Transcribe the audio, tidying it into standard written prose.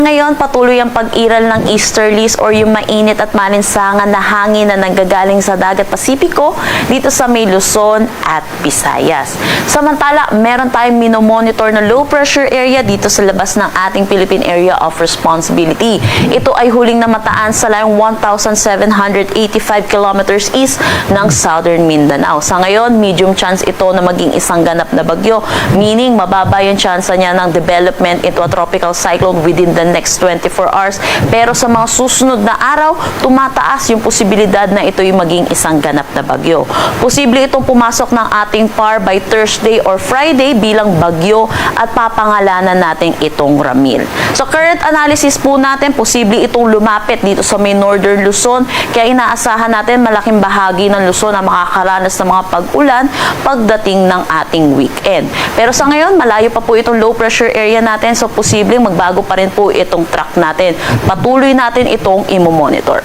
Ngayon, patuloy ang pag-iral ng easterlies or yung mainit at malinsangan na hangin na nanggagaling sa dagat Pasipiko dito sa may Luzon at Visayas. Samantala, meron tayong minomonitor na low pressure area dito sa labas ng ating Philippine Area of Responsibility. Ito ay huling namataan sa layong 1,785 kilometers east ng Southern Mindanao. Sa ngayon, medium chance ito na maging isang ganap na bagyo, meaning mababa yung chance niya ng development into a tropical cyclone within the next 24 hours. Pero sa mga susunod na araw, tumataas yung posibilidad na ito yung maging isang ganap na bagyo. Posible itong pumasok ng ating PAR by Thursday or Friday bilang bagyo at papangalanan natin itong Ramil. So current analysis po natin, posible itong lumapit dito sa may Northern Luzon, kaya inaasahan natin malaking bahagi ng Luzon na makakaranas ng mga pag-ulan pagdating ng ating weekend. Pero sa ngayon, malayo pa po itong low pressure area natin, so posibleng magbago pa rin po itong track natin. Patuloy natin itong imo-monitor.